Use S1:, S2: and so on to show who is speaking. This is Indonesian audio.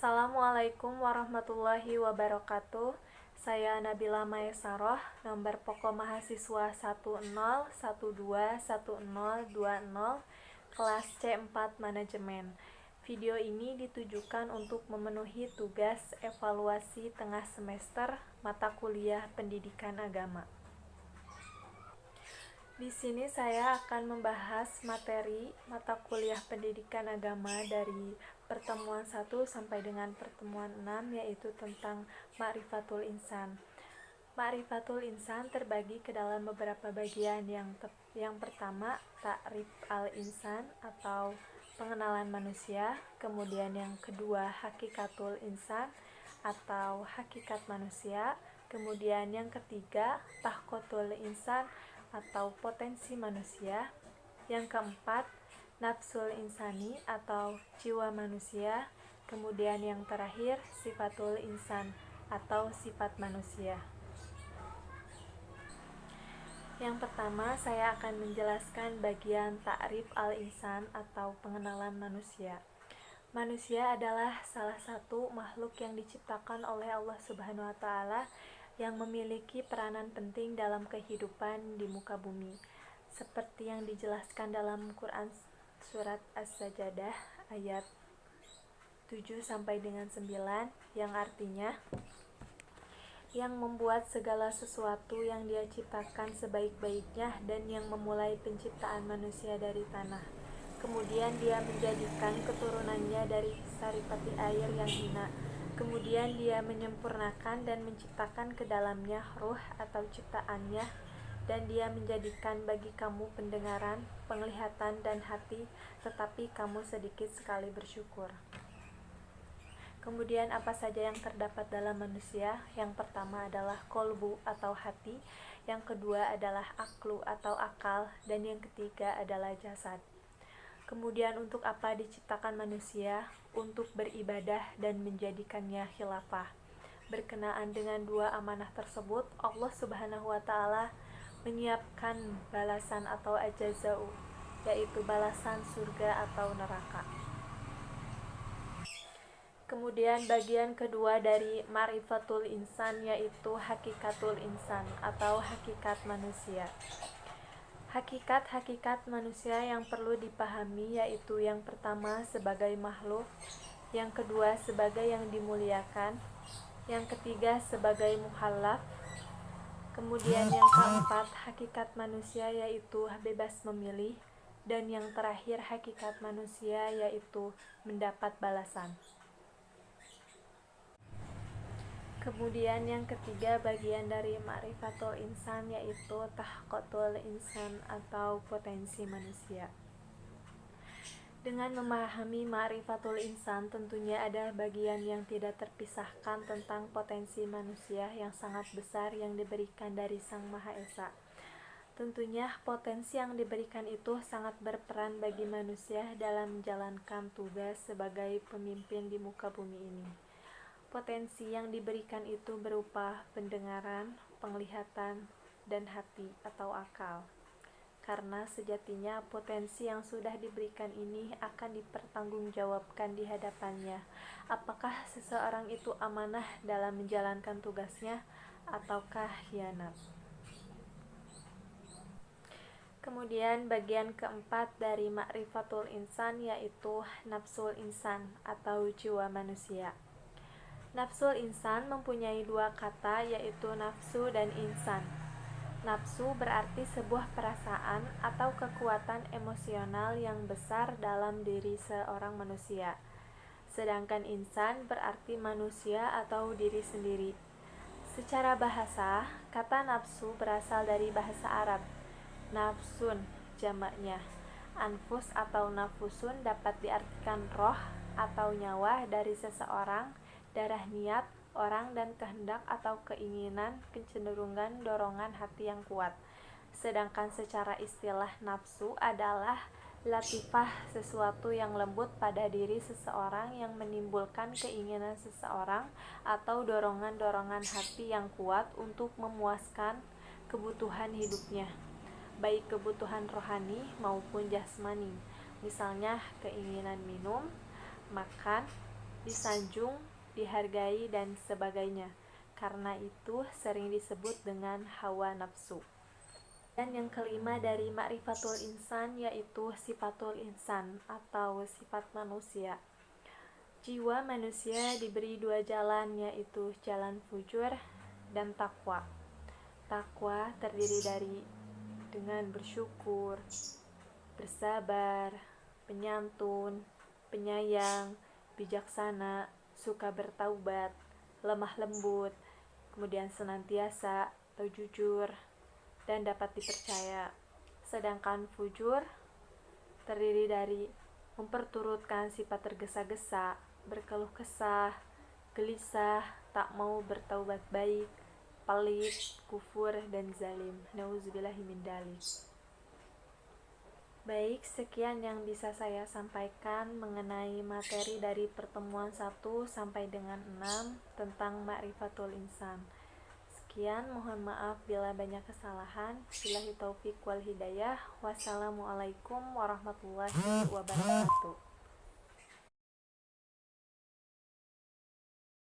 S1: Assalamualaikum warahmatullahi wabarakatuh. Saya Nabila Maesaroh, nomor pokok mahasiswa 10121020, kelas C4 Manajemen. Video ini ditujukan untuk memenuhi tugas evaluasi tengah semester mata kuliah Pendidikan Agama. Di sini saya akan membahas materi mata kuliah Pendidikan Agama dari pertemuan 1 sampai dengan pertemuan 6, yaitu tentang Ma'rifatul Insan. Ma'rifatul Insan terbagi ke dalam beberapa bagian. Yang pertama, Ta'rif al-Insan atau pengenalan manusia. Kemudian yang kedua, Hakikatul Insan atau hakikat manusia. Kemudian yang ketiga, Tahkotul Insan atau potensi manusia. Yang keempat, Nafsul Insani atau jiwa manusia. Kemudian yang terakhir, Sifatul Insan atau sifat manusia. Yang pertama, saya akan menjelaskan bagian Ta'rif al-Insan atau pengenalan manusia. Manusia adalah salah satu makhluk yang diciptakan oleh Allah Subhanahu wa Ta'ala yang memiliki peranan penting dalam kehidupan di muka bumi, seperti yang dijelaskan dalam Quran surat As-Sajdah ayat 7 sampai dengan 9, yang artinya yang membuat segala sesuatu yang Dia ciptakan sebaik-baiknya dan yang memulai penciptaan manusia dari tanah. Kemudian Dia menjadikan keturunannya dari saripati air yang hina. Kemudian Dia menyempurnakan dan menciptakan ke dalamnya ruh atau ciptaannya, dan Dia menjadikan bagi kamu pendengaran, penglihatan, dan hati, tetapi kamu sedikit sekali bersyukur. Kemudian apa saja yang terdapat dalam manusia? Yang pertama adalah kolbu atau hati, yang kedua adalah aklu atau akal, dan yang ketiga adalah jasad. Kemudian untuk apa diciptakan manusia? Untuk beribadah dan menjadikannya khilafah. Berkenaan dengan dua amanah tersebut, Allah Subhanahu wa Ta'ala menyiapkan balasan atau ajazau, yaitu balasan surga atau neraka. Kemudian bagian kedua dari Ma'rifatul Insan yaitu Hakikatul Insan atau hakikat manusia. Hakikat manusia yang perlu dipahami yaitu yang pertama sebagai makhluk, yang kedua sebagai yang dimuliakan, yang ketiga sebagai mukhallaf, kemudian yang keempat hakikat manusia yaitu bebas memilih, dan yang terakhir hakikat manusia yaitu mendapat balasan. Kemudian yang ketiga bagian dari Ma'rifatul Insan yaitu Tahkotul Insan atau potensi manusia. Dengan memahami Ma'rifatul Insan, tentunya ada bagian yang tidak terpisahkan tentang potensi manusia yang sangat besar yang diberikan dari Sang Maha Esa. Tentunya potensi yang diberikan itu sangat berperan bagi manusia dalam menjalankan tugas sebagai pemimpin di muka bumi ini. Potensi yang diberikan itu berupa pendengaran, penglihatan, dan hati atau akal. Karena sejatinya potensi yang sudah diberikan ini akan dipertanggungjawabkan di hadapannya. Apakah seseorang itu amanah dalam menjalankan tugasnya ataukah khianat? Kemudian bagian keempat dari Ma'rifatul Insan yaitu Nafsul Insan atau jiwa manusia. Nafsul Insan mempunyai dua kata yaitu nafsu dan insan. Nafsu berarti sebuah perasaan atau kekuatan emosional yang besar dalam diri seorang manusia. Sedangkan insan berarti manusia atau diri sendiri. Secara bahasa, kata nafsu berasal dari bahasa Arab. Nafsun jamaknya. Anfus atau nafusun dapat diartikan roh atau nyawa dari seseorang, darah niat orang, dan kehendak atau keinginan, kecenderungan, dorongan hati yang kuat. Sedangkan secara istilah nafsu adalah latifah, sesuatu yang lembut pada diri seseorang yang menimbulkan keinginan seseorang atau dorongan-dorongan hati yang kuat untuk memuaskan kebutuhan hidupnya, baik kebutuhan rohani maupun jasmani. Misalnya keinginan minum, makan, disanjung, dihargai, dan sebagainya. Karena itu sering disebut dengan hawa nafsu. Dan yang kelima dari ma'rifatul insan yaitu sifatul insan atau sifat manusia. Jiwa manusia diberi dua jalan, yaitu jalan fujur dan takwa. Takwa terdiri dari dengan bersyukur, bersabar, penyantun, penyayang, bijaksana, suka bertaubat, lemah lembut, kemudian senantiasa atau jujur, dan dapat dipercaya. Sedangkan fujur terdiri dari memperturutkan sifat tergesa-gesa, berkeluh kesah, gelisah, tak mau bertaubat baik, pelit, kufur, dan zalim. Nauzubillahi min dzalik. Baik, sekian yang bisa saya sampaikan mengenai materi dari pertemuan 1 sampai dengan 6 tentang ma'rifatul insan. Sekian, mohon maaf bila banyak kesalahan. Billahi taufik wal hidayah. Wassalamualaikum warahmatullahi wabarakatuh.